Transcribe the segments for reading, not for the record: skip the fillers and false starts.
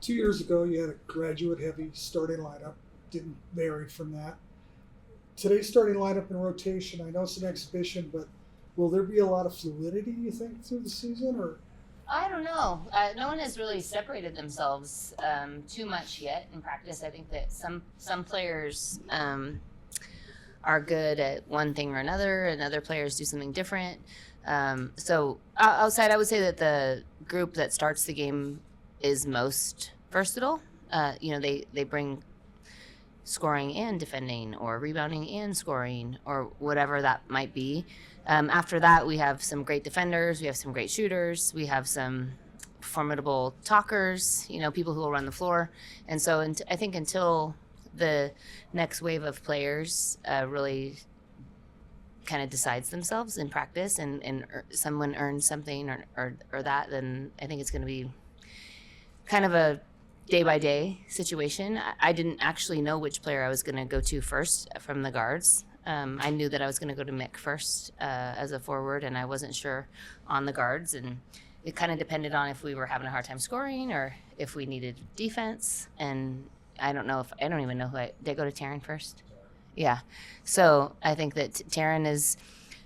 2 years ago, you had a graduate-heavy starting lineup. Didn't vary from that. Today's starting lineup in rotation, I know it's an exhibition, but will there be a lot of fluidity, you think, through the season? Or I don't know. No one has really separated themselves too much yet in practice. I think that some players are good at one thing or another, and other players do something different. So outside, I would say that the group that starts the game is most versatile. They bring scoring and defending, or rebounding and scoring, or whatever that might be. After that, we have some great defenders, we have some great shooters, we have some formidable talkers, people who will run the floor. And so I think until the next wave of players really kind of decides themselves in practice, and someone earns something or that, then I think it's going to be kind of a day-by-day situation. I didn't actually know which player I was going to go to first from the guards. I knew that I was going to go to Mick first as a forward, and I wasn't sure on the guards. And it kind of depended on if we were having a hard time scoring or if we needed defense. And I don't even know did I go to Taryn first? Yeah. So I think that Taryn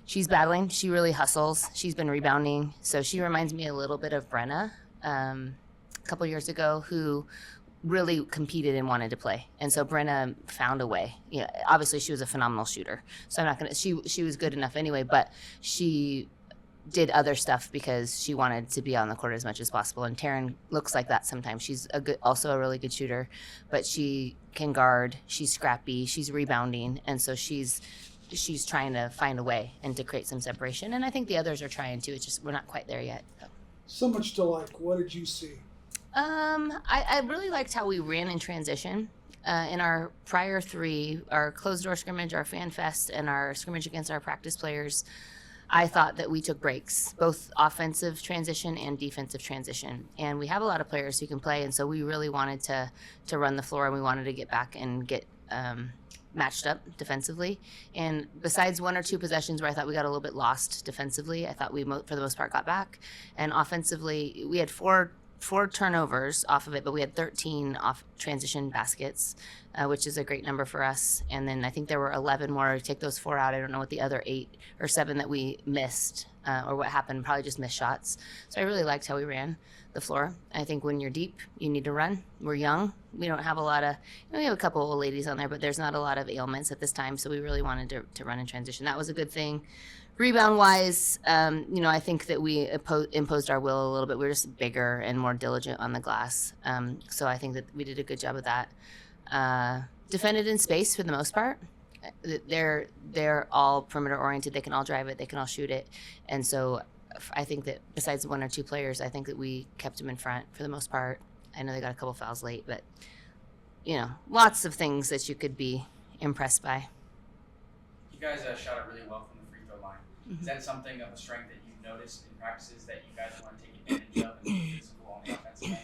she's battling. She really hustles. She's been rebounding. So she reminds me a little bit of Brenna. A couple years ago, who really competed and wanted to play. And so Brenna found a way. Obviously she was a phenomenal shooter. So I'm not going to, she was good enough anyway, but she did other stuff because she wanted to be on the court as much as possible. And Taryn looks like that sometimes. She's also a really good shooter, but she can guard, she's scrappy, she's rebounding. And so she's trying to find a way and to create some separation. And I think the others are trying to. It's just, we're not quite there yet. so much to like. What did you see? I really liked how we ran in transition. In our prior three, our closed door scrimmage, our fan fest, and our scrimmage against our practice players, I thought that we took breaks, both offensive transition and defensive transition. And we have a lot of players who can play, and so we really wanted to run the floor, and we wanted to get back and get matched up defensively. And besides one or two possessions where I thought we got a little bit lost defensively, I thought we, for the most part, got back. And offensively, we had four turnovers off of it, but we had 13 off transition baskets, which is a great number for us. And then I think there were 11 more. Take those 4 out. I don't know what the other 8 or 7 that we missed or what happened. Probably just missed shots. So I really liked how we ran the floor. I think when you're deep, you need to run. We're young. We don't have a lot of, we have a couple old ladies on there, but there's not a lot of ailments at this time. So we really wanted to run in transition. That was a good thing. Rebound-wise, I think that we imposed our will a little bit. We were just bigger and more diligent on the glass. So I think that we did a good job of that. Defended in space for the most part. They're all perimeter-oriented. They can all drive it. They can all shoot it. And so I think that besides one or two players, I think that we kept them in front for the most part. I know they got a couple fouls late, but, lots of things that you could be impressed by. You guys shot it really well from the free throw line. Is that something of a strength that you've noticed in practices that you guys want to take advantage of and be physical on the offensive end?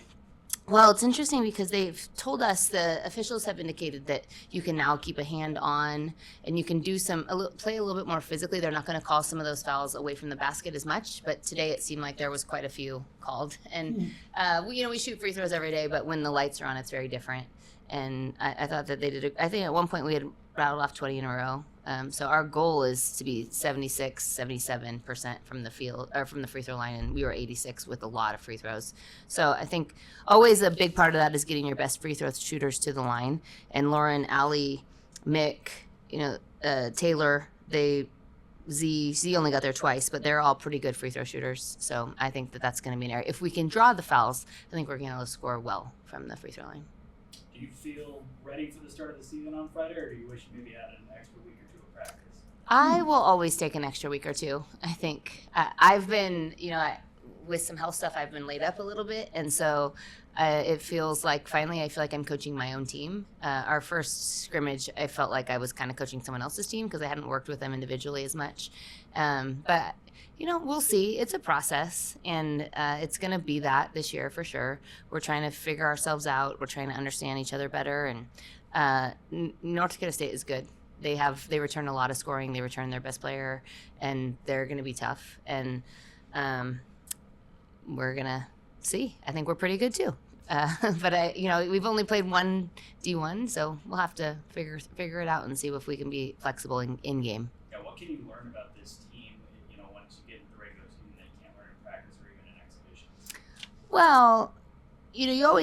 Well, it's interesting because they've told us, the officials have indicated that you can now keep a hand on and you can do play a little bit more physically. They're not going to call some of those fouls away from the basket as much, but today it seemed like there was quite a few called. And we shoot free throws every day, but when the lights are on, it's very different. And I thought that they did. I think at one point we had rattled off 20 in a row. So our goal is to be 76, 77% from the field or from the free throw line, and we were 86 with a lot of free throws. So I think always a big part of that is getting your best free throw shooters to the line. And Lauren, Allie, Mick, Taylor, Z only got there twice, but they're all pretty good free throw shooters. So I think that that's going to be an area. If we can draw the fouls, I think we're going to score well from the free throw line. Do you feel ready for the start of the season on Friday, or do you wish you maybe had an extra week or two of practice? I will always take an extra week or two. I think I've been, with some health stuff, I've been laid up a little bit. And so it feels like finally I feel like I'm coaching my own team. Our first scrimmage, I felt like I was kind of coaching someone else's team because I hadn't worked with them individually as much. But we'll see. It's a process, and it's going to be that this year for sure. We're trying to figure ourselves out. We're trying to understand each other better. And North Dakota State is good. They return a lot of scoring. They return their best player, and they're going to be tough. And we're going to see. I think we're pretty good too. But we've only played one D1, so we'll have to figure it out and see if we can be flexible in game. Yeah, what can you learn about this team, once you get into the regular season that you can't learn in practice or even in exhibitions? Well,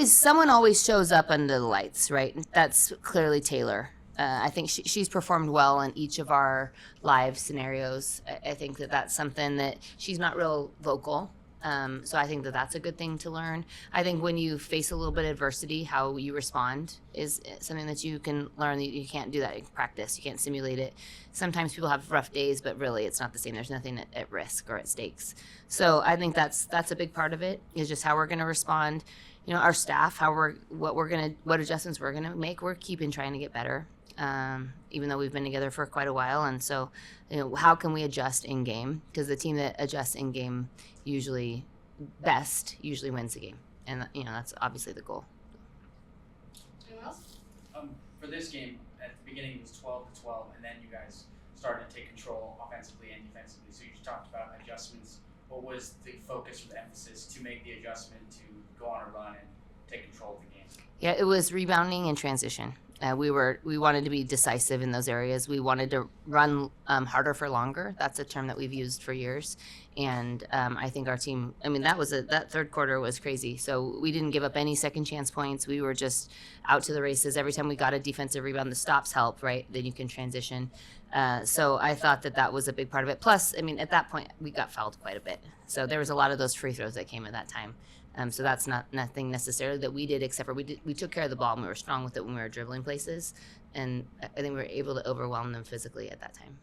someone always shows up under the lights, right? That's clearly Taylor. I think she's performed well in each of our live scenarios. I think that's something that she's not real vocal. So I think that's a good thing to learn. I think when you face a little bit of adversity, how you respond is something that you can learn. You can't do that in practice. You can't simulate it. Sometimes people have rough days, but really it's not the same. There's nothing at risk or at stakes. So I think that's a big part of it, is just how we're going to respond. Our staff, what adjustments we're gonna make. We're trying to get better, even though we've been together for quite a while. And so, how can we adjust in game? Because the team that adjusts in game usually wins the game, and that's obviously the goal. Anyone else? For this game, at the beginning it was 12-12, and then you guys started to take control offensively and defensively. So you talked about adjustments. What was the focus or the emphasis to make the adjustment to go on a run and take control of the game? Yeah, it was rebounding and transition. We wanted to be decisive in those areas. We wanted to run harder for longer. That's a term that we've used for years. And I think our team, that third quarter was crazy. So we didn't give up any second chance points. We were just out to the races. Every time we got a defensive rebound, the stops help, right? Then you can transition. So I thought that was a big part of it. Plus, at that point, we got fouled quite a bit. So there was a lot of those free throws that came at that time. So that's nothing necessarily that we did, except for we took care of the ball and we were strong with it when we were dribbling places. And I think we were able to overwhelm them physically at that time.